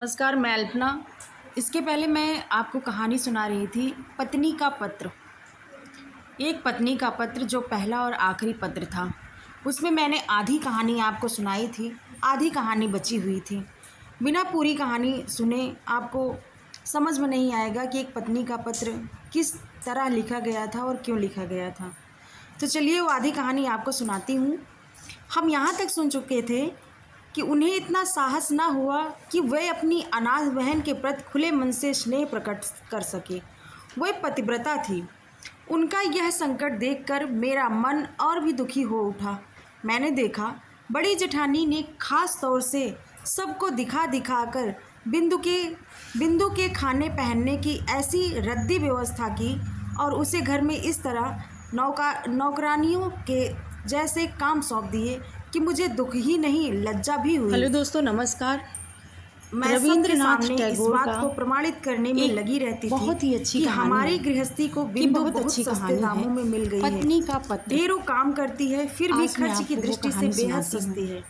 नमस्कार, मैं अल्पना। इसके पहले मैं आपको कहानी सुना रही थी पत्नी का पत्र। एक पत्नी का पत्र जो पहला और आखिरी पत्र था, उसमें मैंने आधी कहानी आपको सुनाई थी, आधी कहानी बची हुई थी। बिना पूरी कहानी सुने आपको समझ में नहीं आएगा कि एक पत्नी का पत्र किस तरह लिखा गया था और क्यों लिखा गया था। तो चलिए वो आधी कहानी आपको सुनाती हूँ। हम यहाँ तक सुन चुके थे कि उन्हें इतना साहस न हुआ कि वे अपनी अनाथ बहन के प्रति खुले मन से स्नेह प्रकट कर सके। वह पतिव्रता थी। उनका यह संकट देखकर मेरा मन और भी दुखी हो उठा। मैंने देखा बड़ी जेठानी ने खास तौर से सबको दिखा दिखाकर बिंदु के खाने पहनने की ऐसी रद्दी व्यवस्था की और उसे घर में इस तरह नौकरानियों के जैसे काम सौंप दिए कि मुझे दुख ही नहीं लज्जा भी हुई। हेलो दोस्तों, नमस्कार। मैं रविंद्रनाथ टैगोर इस बात को प्रमाणित करने में लगी रहती थी बहुत ही अच्छी कि कहानी हमारी है। गृहस्थी को बिंदु बहुत अच्छी सस्ते दामों में मिल गई है। पत्नी का पत्र ढेरों काम करती है, फिर भी खर्च की दृष्टि से बेहद सस्ती है।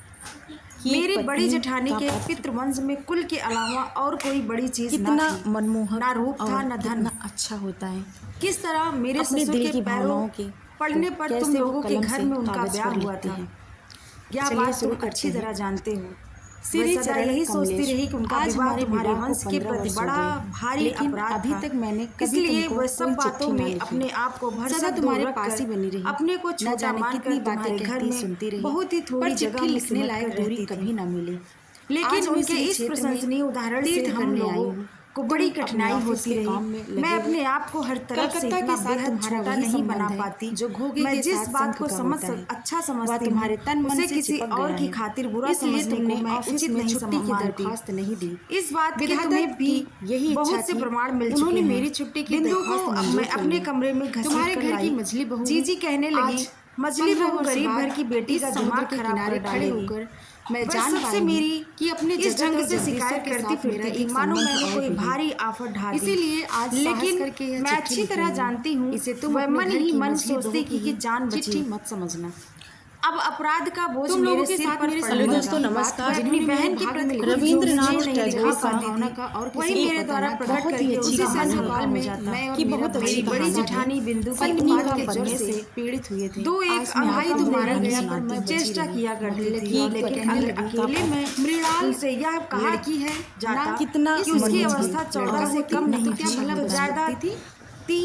मेरी बड़ी जेठानी के पितृवंश में कुल के अलावा और कोई बड़ी चीज कितना मनमोहक, ना रूप था न धन। अच्छा होता है। किस तरह मेरे ससुर के पैरों पढ़ने पर तुम लोगों के घर में उनका ब्याह हुआ था, यह बात तुम अच्छी तरह जानते हो। मैं सदा यही सोचती रही कि उनका विवाह तुम्हारे वंश के प्रति बड़ा भारी अपराध अभी तक मैंने इसलिए वह सब बातों में अपने आप को भरसक तुम्हारे पास ही बनी रही। अपने को छोटा मानकर तुम्हारे घर में बहुत ही थोड़ी जगह लिखने लायक दूरी कभी न मिली। लेकिन उनके इस प्रशंसनीय उदाहरण से हम लोगों को बड़ी कठिनाई होती रही। मैं अपने आप को हर तरफ से इतना बेहद छोटा नहीं बना पाती। मैं जिस बात को अच्छा समझती तुम्हारे तन उसे किसी और की खातिर बुरा समझने को मैं उचित नहीं समझती। नहीं दी। इस बात के तुम्हें भी यही बहुत से प्रमाण मिल चुके हैं। उन्होंने मेरी छुट्टी की बिंदु को मैं अपने कमरे में तुम्हारे घर की मछली बहू जीजी कहने लगी। मछली बहू गरीब घर की बेटी का दिमाग खराब कर डालेगी। मैं जान सबसे मेरी कि अपने इस ढंग से शिकायत करती फिरती थी मानो मैंने कोई भारी आफत ढा दी। इसीलिए आज लेकिन मैं अच्छी तरह जानती हूँ इसे तुम मन ही मन सोचती कि जान बची मत समझना। अब अपराध का बोझ मेरे सिर पर पड़ गया। दोस्तों नमस्कार। अपनी बहन की प्रति रविंद्रनाथ टैगोर का भावना का और वही मेरे द्वारा प्रकट करके उसी ससुराल में मैं कि बहुत मेरी बड़ी जेठानी बिंदु की बात के जर से पीड़ित हुए थे। दो एक अभाई तुम्हारा गया पर मैं चेष्टा किया करती थी, लेकिन अकेले में मृणाल से यह कहा कि है जाता कितना कि उसकी अवस्था 14 से कम नहीं थी। जायदाद थी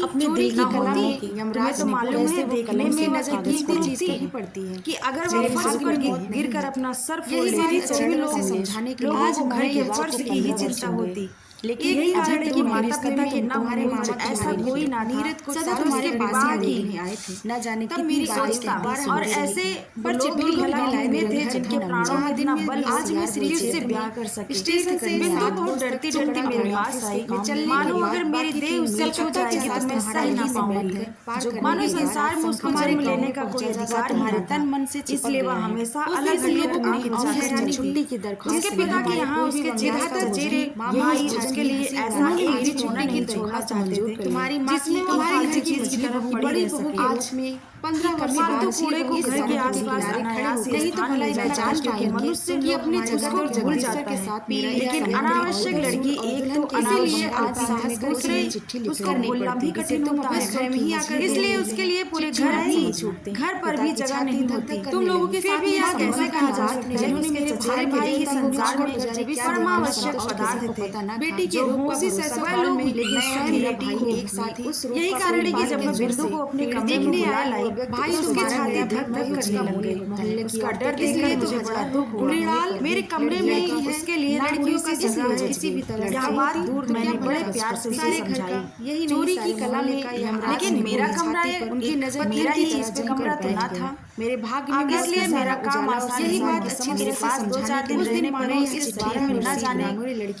अपने दिल की कला में तुम्हें तो मालूम है देखने में नजर कीमती चीज कहीं पड़ती है कि अगर वह फर्श पर गिर कर अपना सर फोड़ लेती तो लोगों से समझाने के लिए आज घर के फर्श की ही चिंता होती। लेकिन यही कारण है कि माता पिता के न होने पर ऐसा कोई ना नीरज को सदा तुम्हारे विवाह की आए थे। न जाने तब मेरी सोच था और ऐसे पर चिट्ठी भला में थे जिनके प्राणों में इतना बल आज मैं श्री से ब्याह कर सकी। स्टेशन से बिंदु बहुत डरती डरती मेरे पास आई। मानो अगर मेरी देह उससे छूट जाएगी तो मैं सह ना पाऊंगी। मानो संसार में उसको जन्म लेने का कोई अधिकार तुम्हारे तन मन से, इसलिए वह हमेशा अलग अलग छुट्टी की दरख्वास्त उसके पिता के यहाँ उसके ज्यादातर जेरे माई उसके लिए ऐसा ही मेरी छुट्टी की दरख्वास्त चाहते थे तुम्हारी माँ जिसमें तुम्हारी हर चीज की तरफ बड़ी बहू आज में 15 वर्ष फालतू कूड़े को घर के आसपास अनायास नहीं तो भला मैं जान चुकी मनुष्य की अपनी जगह को भूल जाता है। लेकिन अनावश्यक लड़की एक तो इसीलिए आज साहस दूसरे उसको बोलना भी कठिन होता है स्वयं ही आकर, इसलिए उसके लिए पूरे घर पर भी जगह नहीं होती। तुम लोगों के साथ भी यह कैसे कहा जा सकता है जिन्होंने मेरे भाई के संसार में परमावश्यक पदार्थ थे बेटी के रूप में ससुराल में, लेकिन स्वयं बेटी एक साथ ही यही कारण है कि जब मैं बिंदु को अपने कमरे में बुला लाई भाई उसकी छाती धक धक करने लग गई। उसका डर इसलिए मुझे बड़ा दुख हुआ। मृणाल मेरे कमरे में उसके लिए लड़कियों का जगह है किसी भी तरह यह बात दूर मैंने बड़े प्यार से समझाई। यही चोरी की कला में लेकिन मेरा कमरा उनकी नजर मेरा ही कमरा तो ना था। मेरे भाग्य में इसलिए मेरा काम आसान यही बात अच्छी मेरे पास 2-4 दिन रहने पर इस बारे में न जाने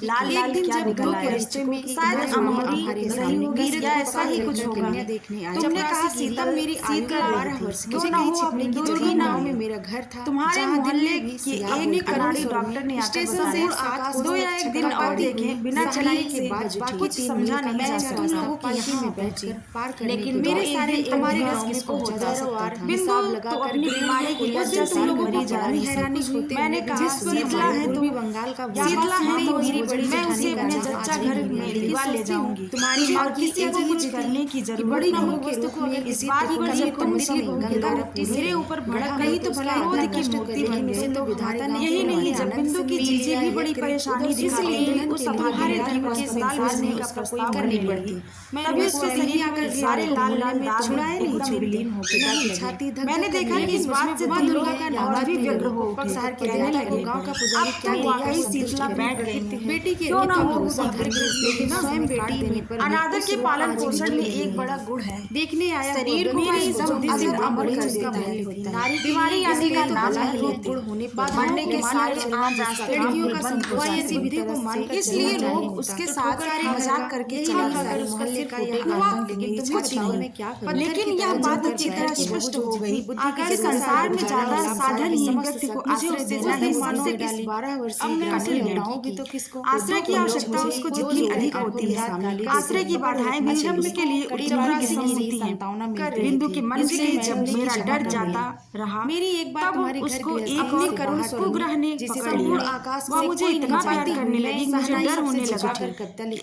लाल एक दिन जब दो के रिश्ते में शायद अमरी रही होगी या ऐसा ही कुछ होगा। तुमने कहा सीतम मेरी आयु 12 वर्ष की ना हो अपने की नाव में मेरा घर था तुम्हारे मोहल्ले की एक कनाड़ी डॉक्टर ने स्टेशन से आकाश 2 या 1 दिन और देखे बिना चढ़ाई के बाद कुछ समझा नहीं जा सकता। तुम लोगों की यहाँ में बैठकर पार करने लेकिन मेरे सारे हमारे रस किसको होता है बिंदु तो अपनी बीमारी की वजह से मरी जा रही हैरानी होती। मैंने कहा शीतला है तुम भी बंगाल का शीतला है तो मेरी बड़ी मैं कच्चा घर में दीवार ले जाऊंगी तुम्हारी और किसी को कुछ करने की जरूरत नहीं है। इस बात पर जब तुम मेरे ऊपर भड़क गई तो क्रोध की मूर्ति बन गई। तो विधाता ने यही नहीं, जब बिंदु की चीजें भी बड़ी परेशानी दिखाती है उस तुम्हारे धर्म के साथ बसने का प्रस्ताव करनी पड़ती। तभी उसके शरीर आकर सारे लाल लाल दाग छुड़ाए नहीं विलीन हो गए। मैंने देखा कि इस बात से तुम लोगों का नाम भी व्यग्र हो उठे, शहर के रहने लगे। गांव का पुजारी क्या वाकई शीतला बैठ गई थी। बेटी के क्यों ना हो उसी घर गृहस्थी ना स्वयं बेटी में अनादर के पालन पोषण में एक बड़ा गुण है। देखने आया शरीर को एकदम से अमर कर देता है। नारी बीमारी आने का नाम है, गुण होने पर मरने के सारे लड़कियों का संभव ऐसी विधि को मान, इसलिए लोग उसके साथ मजाक करके चले जाते मोहल्ले का लेकिन यह बात अच्छी तरह स्पष्ट हो गई। अगर संसार में ज्यादा साधनहीन व्यक्ति को आश्रय देना ही मानो 12 वर्ष लौटाओगी तो किसको आश्रय की आवश्यकता उसको जितनी अधिक होती है। आश्रय की बाधाएं भी जन्म के लिए उच्च होती हैं। बिंदु के मन से जब मेरा डर जाता रहा, मेरी एक बात तब उसको एक और करुण उपग्रह ने पकड़ लिया। आकाश वह मुझे इतना प्यार करने लगी, मुझे डर होने लगा।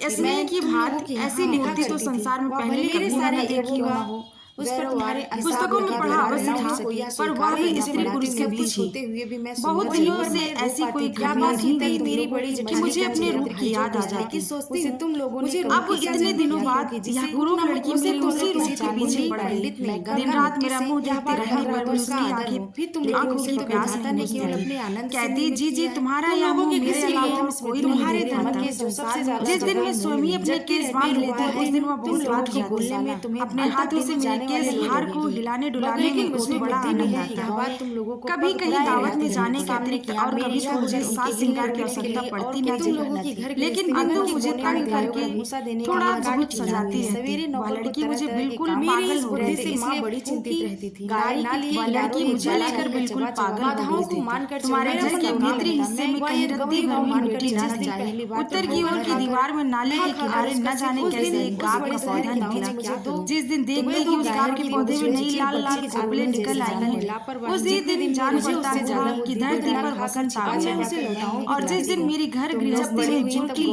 इसलिए की बात ऐसी लिखती तो संसार में पहले कभी सारे एक ही हो। उस पर तुम्हारे पुस्तकों में पढ़ा अवश्य था, पर वह भी स्त्री पुरुष के बीच होते हुए भी मैं बहुत दिनों से ऐसी कोई घटना नहीं मेरी बड़ी कि मुझे अपने रूप की याद आ जाती। सोचती हूँ तुम लोगों ने अब इतने दिनों बाद यह कुरूप लड़की मेरे उसी रूप के पीछे पड़ गई। दिन रात मेरा मुंह देखते रहने पर भी उसकी आंखें फिर तुम आंखों की प्यास नहीं केवल अपने आनंद कहती जी जी तुम्हारा यह मुंह मेरे अलावा कोई तुम्हारे धन के सबसे ज्यादा जिस दिन मैं स्वयं अपने केस बांध लेती उस दिन वह बहुत बात बोलने में तुम्हें अपने हाथों से मेरे केस भार को हिलाने डुलाने में उसमें बड़ा आनंद आता है। तुम लोगों को कभी कहीं दावत में जाने के अतिरिक्त और कभी तो मुझे साज श्रृंगार की आवश्यकता पड़ती नहीं, लेकिन बिंदु मुझे तंग करके थोड़ा बहुत सजाती है। वह लड़की मुझे बिल्कुल पागल हो रही थी, इसलिए बड़ी चिंतित रहती थी। वह लड़की मुझे लेकर बिल्कुल पागल हो गई थी। तुम्हारे घर के भीतरी हिस्से में कहीं रत्ती भर में मिट्टी न थी। उत्तर की ओर की दीवार में नाले के किनारे न जाने कैसे एक गाब का पौधा निकला। जिस दिन देख गई कि उस गाब के पौधे में नई लाल लाल खोपड़े निकल आएंगे, उसी दिन जान पड़ता हुआ कि धरती पर वसंत आ गया। और जिस दिन मेरी घर गृहस्थी में झूठी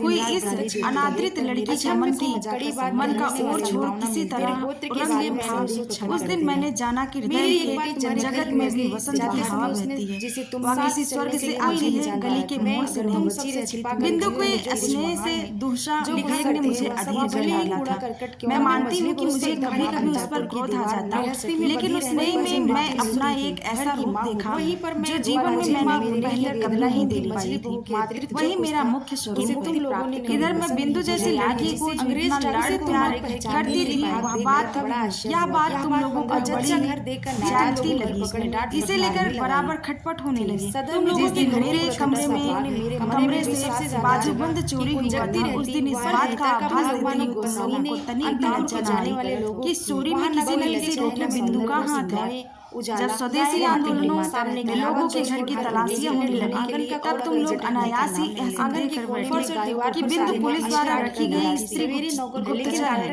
हुई इस अनादृत लड़की के मन का ओर छोड़ किसी तरह रंगे भाव, उस दिन मैंने जाना कि हृदय के जगत में भी वसंत की हवा बहती है। वह किसी स्वर्ग से आई है, गली के मोड़ से नहीं। बिंदु को स्नेह से दूसरा ने मुझे अधीर कर डाला था। मैं मानती हूँ कि मुझे कभी कभी उस पर क्रोध आ जाता, लेकिन उस नई में मैं अपना एक ऐसा रूप देखा जो जीवन में मैंने पहले कभी नहीं देख पाई थी। वही मेरा मुख्य स्वरूप है। इधर मैं बिंदु जैसी लड़की को इतना लाड प्यार करती रही, यह बात तुम लोगों को बड़ी जानती लगी। इसे लेकर बराबर खटपट होने लगी। जिस दिन मेरे कमरे से बाजूबंद चोरी हुआ था, उस दिन इस बात का आभास देती हुई तुम लोगों को तनिक भी लज्जा न आई कि चोरी में किसी न किसी रूप में बिंदु का हाथ है। जब स्वदेशी आंदोलनों में लोगों के घर की तलाशियां होने लगी, तब तुम लोग अनायास ही एहसास कर बैठे कि बिंदु पुलिस द्वारा रखी गई स्त्री गुप्तचर है।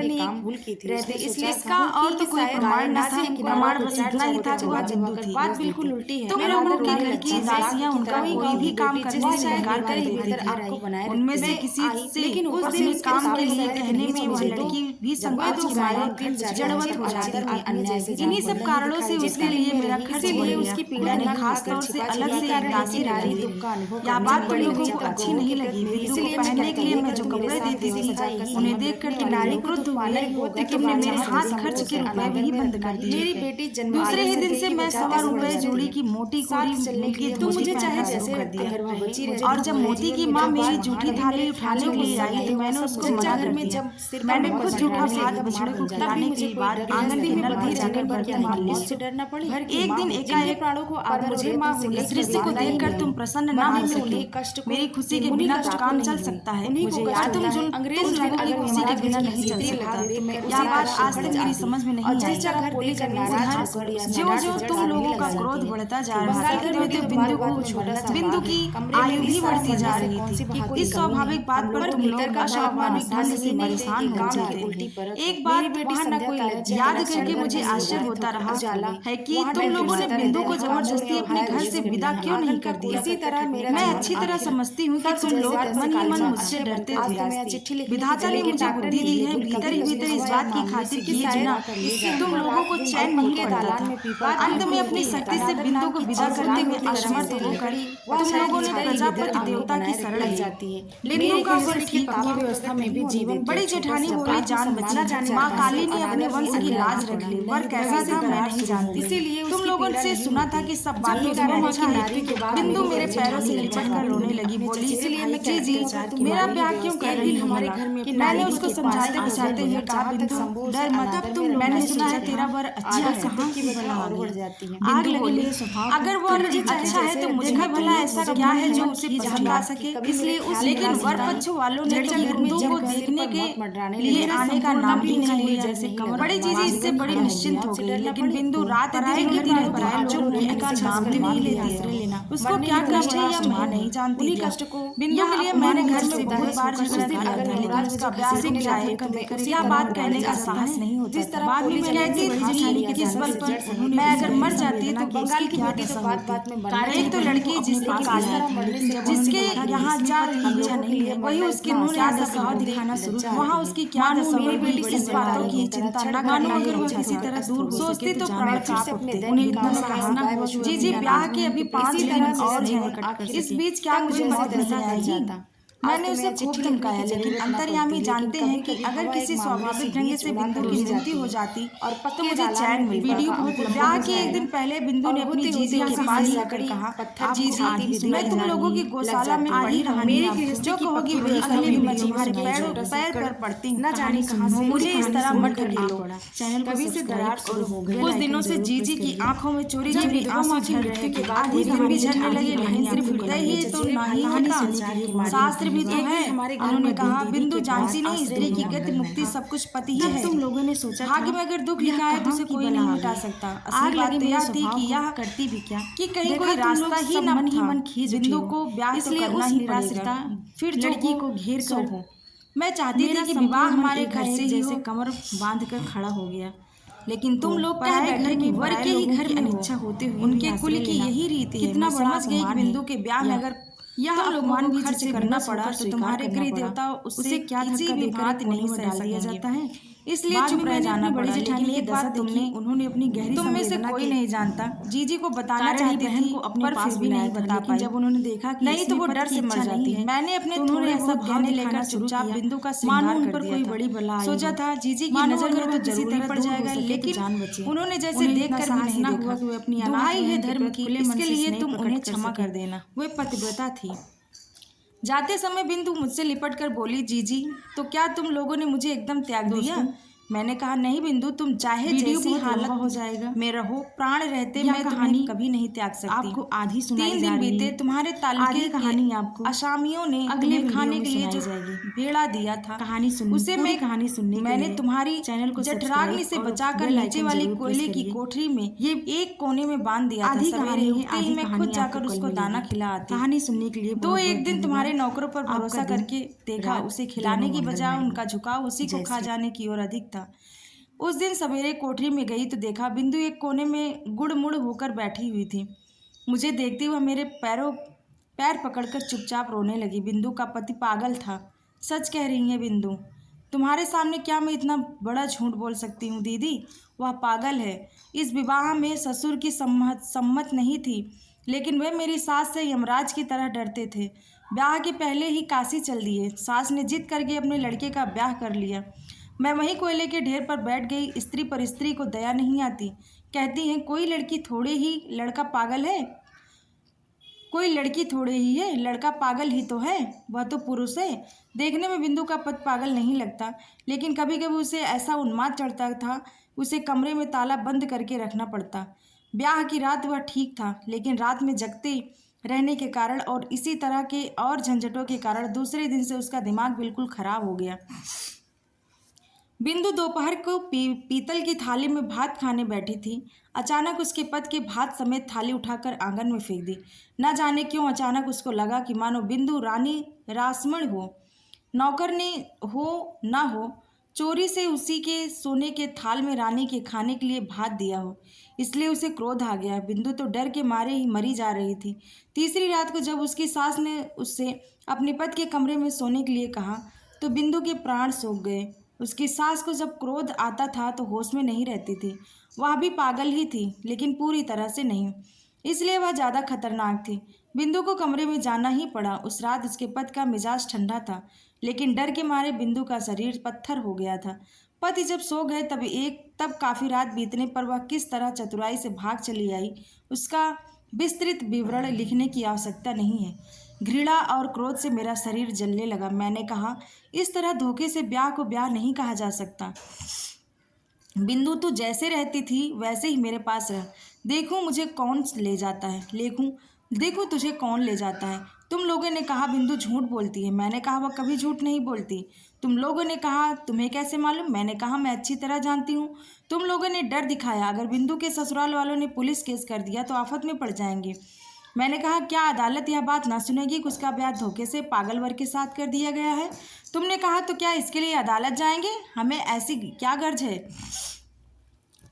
इसका और तो कोई प्रमाण न था, प्रमाण बस इतना ही था कि वह बिंदु थी। बात बिल्कुल उल्टी है। तुम लोगों के घर की दासियां उनका कोई भी काम करने से इनकार कर देती थी। उनमें से किसी से अपने काम के लिए कहने में वह लड़की भी संकोच के मारे जड़वत हो जाती थी। इन्हीं सब कारणों से उसके लिए मेरा खर्च बढ़ गया। उसकी पीड़ा ने खास तौर से अलग से एक दासी रही थी। यह बात तुम लोगों को अच्छी नहीं लगी। बिंदु को पहनने के लिए मैं जो कपड़े देती थी उन्हें देखकर तुम नारी क्रुद्ध हुई। तुमने मेरे हाथ खर्च के रुपए भी बंद कर दिए। मेरी बेटी दूसरे ही दिन से मैं 100 रुपए जोड़ी की मोटी कोरी तुम मुझे चाहे जैसे कर दिया। और जब मोती की माँ मेरी जूठी थाली उठाने के लिए आई तो मैंने उसको मना कर दिया। मैंने खुद जूठा भात बछड़े को खिलाने के बाद आंगन के नल में जाकर बर्तन मारने से डरना पड़ी। एक दिन एकाएक प्राणों को आदर मुझे माँ इस दृश्य को देखकर तुम प्रसन्न न हो सके। मेरी खुशी के बिना तो काम चल सकता है। मुझे याद तुम अंग्रेज लोगों की खुशी के बिना नहीं चल सकता। यह बात आज तक मेरी समझ में नहीं आई। जो जो तुम लोगों का क्रोध बढ़ता जा रहा है, बिंदु की आयु भी बढ़ती जा रही थी। इस स्वाभाविक बात पर तुम लोग असामान्य ढंग से परेशान हो जाते। एक बात याद करके मुझे आश्चर्य होता रहा है कि कि तुम लोगों ने बिंदु को जबरदस्ती अपने घर से विदा क्यों नहीं कर दिया। इसी तरह मेरा मैं अच्छी तरह समझती हूँ कि तुम लोग मन ही मन मुझसे डरते थे। विधाता ने मुझे बुद्धि दी है, भीतर ही भीतर इस बात की खातिर किए बिना तुम लोगों को चैन नहीं पड़ता था। अंत में अपनी शक्ति से बिंदु को विदा करते हुए असमर्थ होकर तुम लोगों ने प्रजापति देवता की शरण ली जाती है। बिंदु का वर ठीक हुआ। व्यवस्था में भी जीवन बड़ी जेठानी बोली जान बची। माँ काली ने अपने वंश की लाज रख ली। वर कैसा था मैं नहीं जानती, इसीलिए तुम लोगों से सुना था कि सब बातें अच्छा है। बिंदु मेरे पैरों से लिपट कर रोने लगी, बोली इसलिए मैं जी मेरा ब्याह क्यों कर रही हमारे घर में। मैंने उसको समझाते बुझाते हुए कहा बिंदु डर मत, मैंने सुना है तेरा वर अच्छा है। आग लगी मेरे स्वभाव, अगर वर अच्छा है तो मुझे भला ऐसा क्या है जो उसे पसंद आ सके। इसलिए उस लेकिन वर पक्ष वालों ने बिंदु को देखने के लिए आने का नाम ही नहीं लिया। जैसे बड़ी जीजी इससे बड़ी निश्चिंत हो गई, लेकिन बिंदु रात दिन घर में पराए लोग होने का नाम भी नहीं लेती। उसको क्या कष्ट है या माँ नहीं जानती। बिंदु के लिए मैंने घर से बहुत बार झगड़ा किया था, लेकिन उसका ब्याह रुक जाए क्या बात कहने का साहस नहीं होता। बाद में मैं कहती थी किस बल पर मैं अगर मर जाती तो बंगाल की बेटी तो बात में एक तो लड़की जिसके यहाँ जा रही है वही उसके मुंह ने दबाव दिखाना शुरू, वहाँ उसकी क्या दशा होगी। इस बातों की चिंता न करना, अगर वो किसी तरह दूर सोचती तो प्राण कांप उठते। उन्हें एकदम साहस न हो। जी ब्याह के अभी 5 दिन और हैं, इस बीच क्या मुझे मदद नहीं आएगी। मैंने उसे खूब धमकाया, लेकिन अंतर्यामी जानते हैं कि अगर किसी स्वाभाविक ढंग से बिंदु की मृत्यु हो जाती तो मुझे चैन मिलता। ब्याह के एक दिन पहले बिंदु ने अपनी जीजी के पास जाकर कहा जीजी मैं तुम लोगों की गौशाला में पड़ी रहूंगी, जो कहोगी वही करूंगी, तुम्हारे पैर पर पड़ती हूँ। न जाने कहां से मुझे इस तरह मत ढकेलो। चैनल कभी से दरार शुरू हो गई। कुछ दिनों से जीजी की आंखों में चोरी चोरी आंसू झड़ रहे थे। आधी भी झड़ने लगे, लेकिन सिर्फ हृदय ही तो नहीं होता, शास्त्र भी तो है। उन्होंने कहा बिंदु जानती नहीं स्त्री की गति मुक्ति सब कुछ पति ही है। तुम लोगों ने सोचा भाग्य में अगर दुख लिखा है तो उसे कोई नहीं मिटा सकता। आग लगी मेरी थी कि यह करती भी क्या कि कहीं कोई रास्ता ही न मन खींच बिंदु को ब्याह तो करना ही पड़ेगा, फिर लड़की को घेर कर हो। मैं चाहती थी कि विवाह हमारे घर से जैसे कमर बांध कर खड़ा हो गया, लेकिन तुम लोग कह बैठे कि वर के ही घर में इच्छा होते हुए उनके कुल की यही रीति है। कितना समझ गई कि बिंदु के ब्याह में अगर यह अपमान भी खर्च करना पड़ा तो तुम्हारे गृह देवता उसे क्या किसी भी भांति नहीं डाल दिया जाता है, इसलिए चुप रह जाना पड़ा। लेकिन एक बात तुमने उन्होंने अपनी गहरी तुम में से कोई नहीं जानता। जीजी को बताना चाहती बहन को अपने पास भी नहीं बता पाई। जब उन्होंने देखा कि नहीं तो वो डर से मर जाती है, मैंने अपने थोड़े सब गहने लेकर चुपचाप बिंदु का श्रृंगार कर दिया था। कोई बड़ी सोचा था जीजी की नजर में तो किसी तरह पड़ जाएगा, लेकिन उन्होंने जैसे देख कर भी नहीं देखा कि वे अपनी दुहाई है धर्म की, इसके लिए तुम उन्हें क्षमा कर देना। वे पतिव्रता थी। जाते समय बिंदु मुझसे लिपट कर बोली जीजी तो क्या तुम लोगों ने मुझे एकदम त्याग दिया। मैंने कहा नहीं बिंदु, तुम चाहे जैसी हालत हो जाएगा में रहो, प्राण रहते मैं कहानी कभी नहीं त्याग सकती। आपको आधी सुनाई 3 दिन बीते, तुम्हारे तालुके कहानी आपको असामियों ने अगले खाने के लिए जो भेड़ा दिया था कहानी सुन उसे मैं कहानी सुनने मैंने तुम्हारी चैनल को जठराग्नि से बचाकर नीचे वाली कोयले की कोठरी में ये एक कोने में बांध दिया था। सवेरे उठते ही मैं खुद जाकर उसको दाना खिला आती कहानी सुनने के लिए। तो एक दिन तुम्हारे नौकरों पर भरोसा करके देखा, उसे खिलाने की बजाय उनका झुकाव उसी को खा जाने की ओर अधिक था। उस दिन सवेरे कोठरी में गई तो देखा बिंदु एक कोने में गुड़मुड़ होकर बैठी हुई थी। मुझे देखते हुए मेरे पैर पकड़कर चुपचाप रोने लगी। बिंदु का पति पागल था। सच कह रही है बिंदु, तुम्हारे सामने क्या मैं इतना बड़ा झूठ बोल सकती हूँ दीदी। वह पागल है। इस विवाह में ससुर की सम्मत नहीं थी, लेकिन वे मेरी सास से यमराज की तरह डरते थे। ब्याह के पहले ही काशी चल दिए। सास ने जिद करके अपने लड़के का ब्याह कर लिया। मैं वहीं कोयले के ढेर पर बैठ गई। स्त्री पर स्त्री को दया नहीं आती। कहती हैं कोई लड़की थोड़े ही लड़का पागल है, कोई लड़की थोड़े ही है, लड़का पागल ही तो है, वह तो पुरुष है। देखने में बिंदु का पति पागल नहीं लगता, लेकिन कभी कभी उसे ऐसा उन्माद चढ़ता था उसे कमरे में ताला बंद करके रखना पड़ता। ब्याह की रात वह ठीक था, लेकिन रात में जगते रहने के कारण और इसी तरह के और झंझटों के कारण दूसरे दिन से उसका दिमाग बिल्कुल खराब हो गया। बिंदु दोपहर को पीतल की थाली में भात खाने बैठी थी। अचानक उसके पति के भात समेत थाली उठाकर आंगन में फेंक दी। न जाने क्यों अचानक उसको लगा कि मानो बिंदु रानी रासमण हो, नौकरनी हो ना हो, चोरी से उसी के सोने के थाल में रानी के खाने के लिए भात दिया हो, इसलिए उसे क्रोध आ गया। बिंदु तो डर के मारे ही मरी जा रही थी। तीसरी रात को जब उसकी सास ने उससे अपने पति के कमरे में सोने के लिए कहा तो बिंदु के प्राण सूख गए। उसकी सास को जब क्रोध आता था तो होश में नहीं रहती थी। वह भी पागल ही थी, लेकिन पूरी तरह से नहीं, इसलिए वह ज़्यादा खतरनाक थी। बिंदु को कमरे में जाना ही पड़ा। उस रात उसके पति का मिजाज ठंडा था, लेकिन डर के मारे बिंदु का शरीर पत्थर हो गया था। पति जब सो गए तब काफ़ी रात बीतने पर वह किस तरह चतुराई से भाग चली आई, उसका विस्तृत विवरण लिखने की आवश्यकता नहीं है। घृणा और क्रोध से मेरा शरीर जलने लगा। मैंने कहा, इस तरह धोखे से ब्याह को ब्याह नहीं कहा जा सकता। बिंदु तू जैसे रहती थी वैसे ही मेरे पास रह। देखूं मुझे कौन ले जाता है, देखूं तुझे कौन ले जाता है। तुम लोगों ने कहा बिंदु झूठ बोलती है। मैंने कहा वह कभी झूठ नहीं बोलती। तुम लोगों ने कहा तुम्हें कैसे मालूम। मैंने कहा मैं अच्छी तरह जानती हूँ। तुम लोगों ने डर दिखाया, अगर बिंदु के ससुराल वालों ने पुलिस केस कर दिया तो आफत में पड़ जाएंगे। मैंने कहा क्या अदालत यह बात ना सुनेगी कि उसका ब्याह धोखे से पागल वर्ग के साथ कर दिया गया है। तुमने कहा तो क्या इसके लिए अदालत जाएंगे, हमें ऐसी क्या गर्ज है।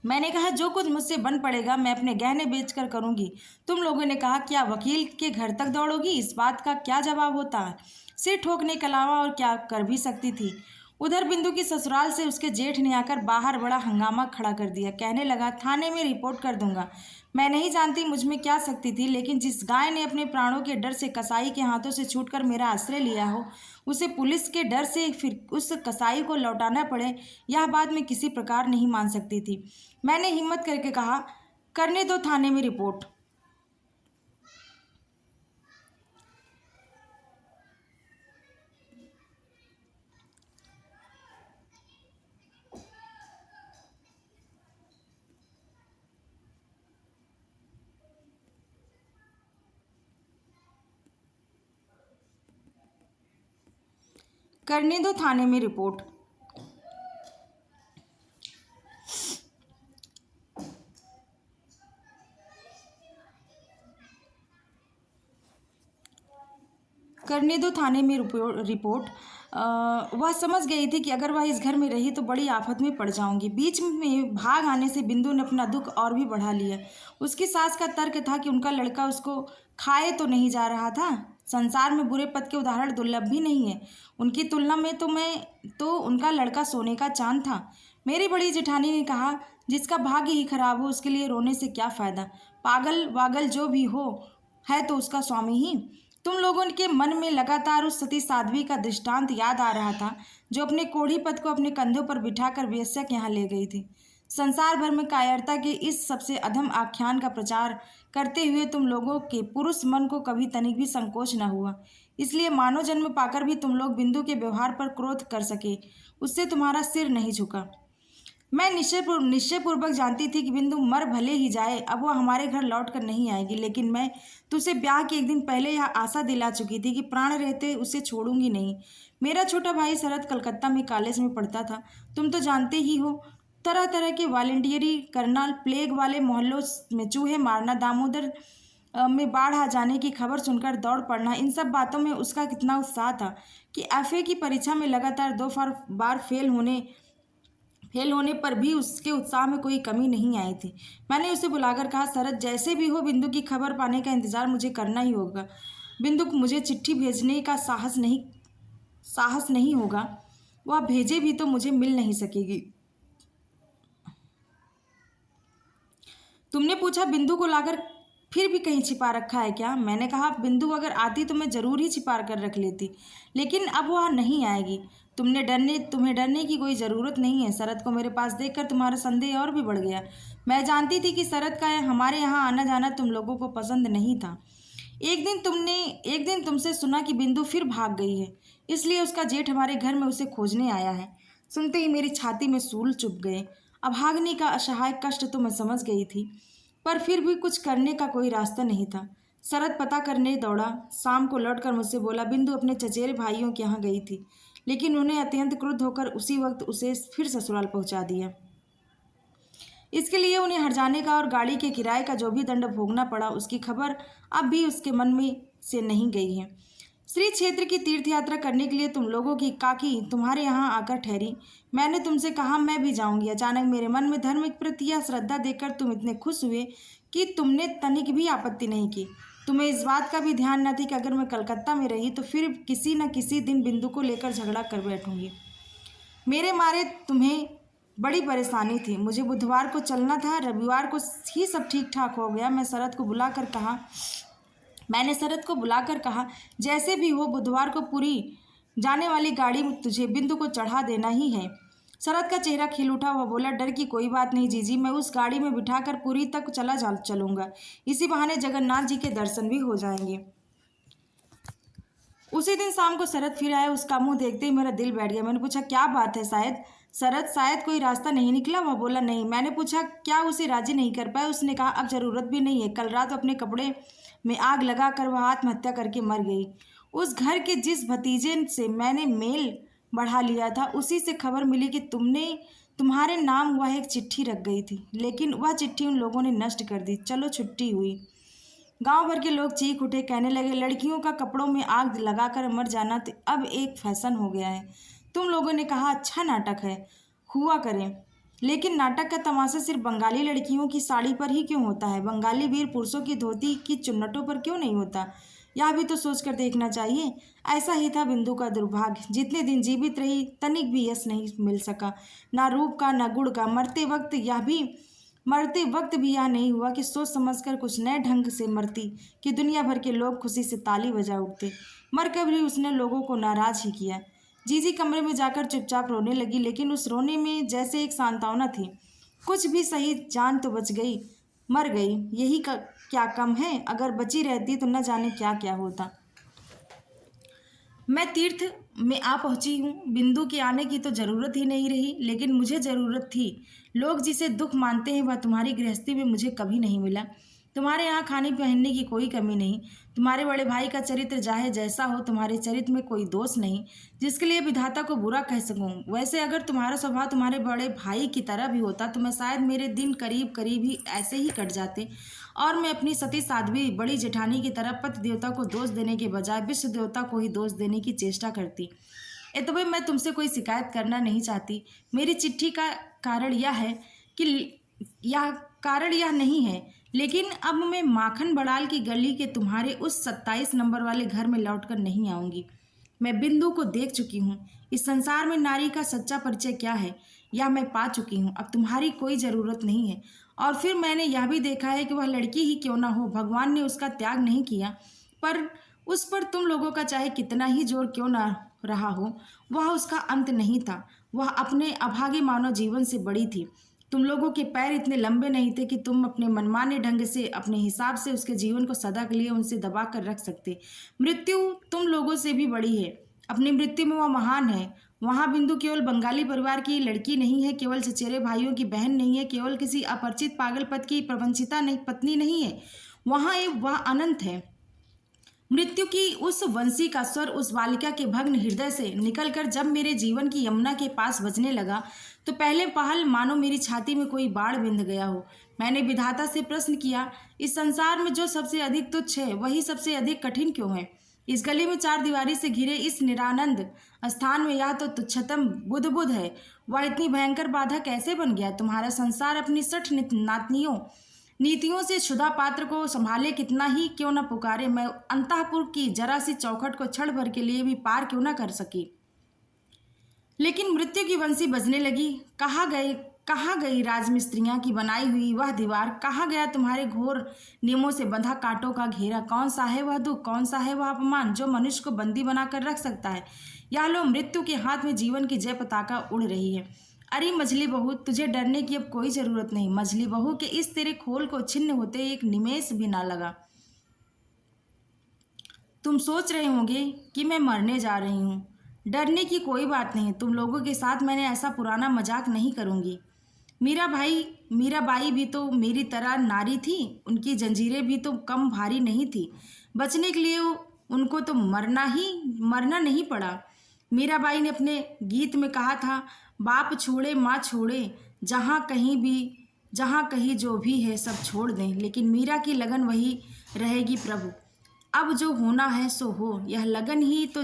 मैंने कहा जो कुछ मुझसे बन पड़ेगा मैं अपने गहने बेचकर करूंगी। तुम लोगों ने कहा क्या वकील के घर तक दौड़ोगी। इस बात का क्या जवाब होता है। सिर ठोकने के अलावा और क्या कर भी सकती थी। उधर बिंदु की ससुराल से उसके जेठ ने आकर बाहर बड़ा हंगामा खड़ा कर दिया। कहने लगा थाने में रिपोर्ट कर दूंगा। मैं नहीं जानती मुझ में क्या शक्ति थी, लेकिन जिस गाय ने अपने प्राणों के डर से कसाई के हाथों से छूटकर मेरा आश्रय लिया हो, उसे पुलिस के डर से फिर उस कसाई को लौटाना पड़े, यह बात मैं किसी प्रकार नहीं मान सकती थी। मैंने हिम्मत करके कहा, करने दो थाने में रिपोर्ट। करने दो थाने में रिपोर्ट। करने दो थाने में रिपोर्ट। वह समझ गई थी कि अगर वह इस घर में रही तो बड़ी आफत में पड़ जाऊंगी। बीच में भाग आने से बिंदु ने अपना दुख और भी बढ़ा लिया। उसकी सास का तर्क था कि उनका लड़का उसको खाए तो नहीं जा रहा था। संसार में बुरे पद के उदाहरण दुर्लभ भी नहीं है। उनकी तुलना में तो उनका लड़का सोने का चांद था। मेरी बड़ी जेठानी ने कहा, जिसका भाग्य ही खराब हो उसके लिए रोने से क्या फ़ायदा। पागल वागल जो भी हो है तो उसका स्वामी ही। तुम लोगों के मन में लगातार उस सती साध्वी का दृष्टांत याद आ रहा था, जो अपने कोढ़ी पद को अपने कंधों पर बिठाकर वेश्या के यहाँ ले गई थी। संसार भर में कायरता के इस सबसे अधम आख्यान का प्रचार करते हुए तुम लोगों के पुरुष मन को कभी तनिक भी संकोच न हुआ। इसलिए मानव जन्म पाकर भी तुम लोग बिंदु के व्यवहार पर क्रोध कर सके, उससे तुम्हारा सिर नहीं झुका। मैं निश्चयपूर्वक जानती थी कि बिंदु मर भले ही जाए, अब वह हमारे घर लौट कर नहीं आएगी, लेकिन मैं तुझे ब्याह के एक दिन पहले यह आशा दिला चुकी थी कि प्राण रहते उसे छोड़ूंगी नहीं। मेरा छोटा भाई शरद कलकत्ता में कॉलेज में पढ़ता था, तुम तो जानते ही हो। तरह तरह के वॉलंटियरी करना, प्लेग वाले मोहल्लों में चूहे मारना, दामोदर में बाढ़ आ जाने की खबर सुनकर दौड़ पड़ना, इन सब बातों में उसका कितना उत्साह था कि एफए की परीक्षा में लगातार 2 बार फेल होने पर भी उसके उत्साह में कोई कमी नहीं आई थी। मैंने उसे बुलाकर कहा, शरद जैसे भी हो बिंदु की खबर पाने का इंतज़ार मुझे करना ही होगा। बिंदु को मुझे चिट्ठी भेजने का साहस नहीं होगा। वह भेजे भी तो मुझे मिल नहीं सकेगी। तुमने पूछा बिंदु को लाकर फिर भी कहीं छिपा रखा है क्या। मैंने कहा बिंदु अगर आती तो मैं ज़रूर ही छिपा कर रख लेती, लेकिन अब वह नहीं आएगी। तुम्हें डरने की कोई ज़रूरत नहीं है। शरद को मेरे पास देखकर तुम्हारा संदेह और भी बढ़ गया। मैं जानती थी कि शरद का हमारे यहाँ आना जाना तुम लोगों को पसंद नहीं था। एक दिन तुमसे सुना कि बिंदु फिर भाग गई है, इसलिए उसका जेठ हमारे घर में उसे खोजने आया है। सुनते ही मेरी छाती में सूल चुभ गए। अब भागने का असहाय कष्ट तो मैं समझ गई थी, पर फिर भी कुछ करने का कोई रास्ता नहीं था। शरद पता करने दौड़ा। शाम को लौटकर मुझसे बोला, बिंदु अपने चचेरे भाइयों के यहाँ गई थी, लेकिन उन्हें अत्यंत क्रुद्ध होकर उसी वक्त उसे फिर ससुराल पहुँचा दिया। इसके लिए उन्हें हर्जाने का और गाड़ी के किराए का जो भी दंड भोगना पड़ा, उसकी खबर अब भी उसके मन में से नहीं गई है। श्री क्षेत्र की तीर्थ यात्रा करने के लिए तुम लोगों की काकी तुम्हारे यहाँ आकर ठहरी। मैंने तुमसे कहा मैं भी जाऊंगी। अचानक मेरे मन में धर्म के प्रति यह श्रद्धा देखकर तुम इतने खुश हुए कि तुमने तनिक भी आपत्ति नहीं की। तुम्हें इस बात का भी ध्यान न थी कि अगर मैं कलकत्ता में रही तो फिर किसी न किसी दिन बिंदु को लेकर झगड़ा कर बैठूंगी। मेरे मारे तुम्हें बड़ी परेशानी थी। मुझे बुधवार को चलना था, रविवार को ही सब ठीक ठाक हो गया। मैंने शरद को बुलाकर कहा जैसे भी हो बुधवार को पूरी जाने वाली गाड़ी में तुझे बिंदु को चढ़ा देना ही है। शरद का चेहरा खिल उठा। वह बोला डर की कोई बात नहीं जीजी, मैं उस गाड़ी में बिठाकर पुरी तक चलूंगा। इसी बहाने जगन्नाथ जी के दर्शन भी हो जाएंगे। उसी दिन शाम को शरद फिर आया। उसका मुंह देखते ही मेरा दिल बैठ गया। मैंने पूछा क्या बात है शरद, शायद कोई रास्ता नहीं निकला? वह बोला नहीं। मैंने पूछा क्या उसे राजी नहीं कर पाए? उसने कहा अब जरूरत भी नहीं है। कल रात अपने कपड़े में आग लगाकर वह आत्महत्या करके मर गई। उस घर के जिस भतीजे से मैंने मेल बढ़ा लिया था उसी से खबर मिली कि तुम्हारे नाम वह एक चिट्ठी रख गई थी, लेकिन वह चिट्ठी उन लोगों ने नष्ट कर दी। चलो छुट्टी हुई। गांव भर के लोग चीख उठे, कहने लगे लड़कियों का कपड़ों में आग लगाकर मर जाना तो अब एक फैशन हो गया है। तुम लोगों ने कहा अच्छा नाटक है, हुआ करें, लेकिन नाटक का तमाशा सिर्फ बंगाली लड़कियों की साड़ी पर ही क्यों होता है? बंगाली वीर पुरुषों की धोती की चुन्नटों पर क्यों नहीं होता? यह भी तो सोचकर देखना चाहिए। ऐसा ही था बिंदु का दुर्भाग्य। जितने दिन जीवित रही तनिक भी यश नहीं मिल सका, ना रूप का ना गुण का। मरते वक्त भी यह नहीं हुआ कि सोच समझकर कुछ नए ढंग से मरती कि दुनिया भर के लोग खुशी से ताली बजा उठते। मरकर भी उसने लोगों को नाराज ही किया। जीजी कमरे में जाकर चुपचाप रोने लगी, लेकिन उस रोने में जैसे एक सांत्वना थी। कुछ भी सही, जान तो बच गई, मर गई, यही क्या कम है? अगर बची रहती तो न जाने क्या क्या होता। मैं तीर्थ में आ पहुंची हूँ। बिंदु के आने की तो ज़रूरत ही नहीं रही, लेकिन मुझे ज़रूरत थी। लोग जिसे दुख मानते हैं वह तुम्हारी गृहस्थी में मुझे कभी नहीं मिला। तुम्हारे यहाँ खाने पहनने की कोई कमी नहीं। तुम्हारे बड़े भाई का चरित्र चाहे जैसा हो, तुम्हारे चरित्र में कोई दोष नहीं जिसके लिए विधाता को बुरा कह सकूं। वैसे अगर तुम्हारा स्वभाव तुम्हारे बड़े भाई की तरह भी होता तो मैं शायद मेरे दिन करीब करीब ही ऐसे ही कट जाते और मैं अपनी सती साध्वी बड़ी जेठानी की तरह पति देवता को दोष देने के बजाय विश्व देवता को ही दोष देने की चेष्टा करती। इतने मैं तुमसे कोई शिकायत करना नहीं चाहती। मेरी चिट्ठी का कारण यह नहीं है, लेकिन अब मैं माखन बड़ाल की गली के तुम्हारे उस 27 नंबर वाले घर में लौटकर नहीं आऊँगी। मैं बिंदु को देख चुकी हूँ। इस संसार में नारी का सच्चा परिचय क्या है यह मैं पा चुकी हूँ। अब तुम्हारी कोई ज़रूरत नहीं है। और फिर मैंने यह भी देखा है कि वह लड़की ही क्यों ना हो, भगवान ने उसका त्याग नहीं किया, पर उस पर तुम लोगों का चाहे कितना ही जोर क्यों ना रहा हो, वह उसका अंत नहीं था। वह अपने अभागे मानव जीवन से बड़ी थी। तुम लोगों के पैर इतने लंबे नहीं थे कि तुम अपने मनमाने ढंग से अपने हिसाब से उसके जीवन को सदा के लिए उनसे दबा कर रख सकते। मृत्यु तुम लोगों से भी बड़ी है। अपनी मृत्यु में वह महान है। वहाँ बिंदु केवल बंगाली परिवार की लड़की नहीं है, केवल चचेरे भाइयों की बहन नहीं है, केवल किसी अपरिचित पागलपत की प्रवंचिता नहीं, पत्नी नहीं है। वह अनंत है। मृत्यु की उस वंशी का स्वर उस बालिका के भग्न हृदय से निकलकर जब मेरे जीवन की यमुना के पास बजने लगा तो पहले पहल मानो मेरी छाती में कोई बाढ़ बिंध गया हो। मैंने विधाता से प्रश्न किया, इस संसार में जो सबसे अधिक तुच्छ है वही सबसे अधिक कठिन क्यों है? इस गली में 4 दीवारी से घिरे इस निरानंद स्थान में यह तो तुच्छतम बुद्ध है, वह इतनी भयंकर बाधा कैसे बन गया? तुम्हारा संसार अपनी 60 नीतियों से क्षुधा पात्र को संभाले कितना ही क्यों न पुकारे, मैं अंतःपुर की जरा सी चौखट को क्षण भर के लिए भी पार क्यों न कर सकी। लेकिन मृत्यु की बंसी बजने लगी। कहाँ गई राजमिस्त्रियाँ की बनाई हुई वह दीवार? कहाँ गया तुम्हारे घोर नियमों से बंधा कांटों का घेरा? कौन सा है वह दुख, कौन सा है वह अपमान जो मनुष्य को बंदी बनाकर रख सकता है? यह लो मृत्यु के हाथ में जीवन की जय पताका उड़ रही है। अरे मझली बहू, तुझे डरने की अब कोई ज़रूरत नहीं। मझली बहू के इस तेरे खोल को छिन्न होते एक निमेष भी ना लगा। तुम सोच रहे होंगे कि मैं मरने जा रही हूँ। डरने की कोई बात नहीं। तुम लोगों के साथ मैंने ऐसा पुराना मजाक नहीं करूँगी। मीराबाई भी तो मेरी तरह नारी थी। उनकी जंजीरें भी तो कम भारी नहीं थी। बचने के लिए उनको तो मरना नहीं पड़ा। मीराबाई ने अपने गीत में कहा था, बाप छोड़े माँ छोड़े, जहाँ कहीं जो भी है सब छोड़ दें, लेकिन मीरा की लगन वही रहेगी प्रभु। अब जो होना है सो हो, यह लगन ही तो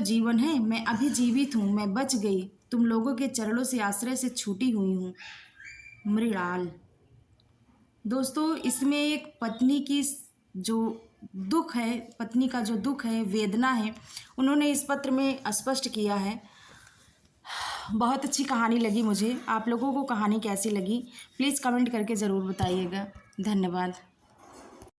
जीवन है। मैं अभी जीवित हूँ, मैं बच गई, तुम लोगों के चरणों से आश्रय से छूटी हुई हूँ। मृणाल। दोस्तों, इसमें एक पत्नी की जो दुख है, पत्नी का जो दुख है, वेदना है, उन्होंने इस पत्र में स्पष्ट किया है। बहुत अच्छी कहानी लगी मुझे। आप लोगों को कहानी कैसी लगी प्लीज़ कमेंट करके ज़रूर बताइएगा। धन्यवाद।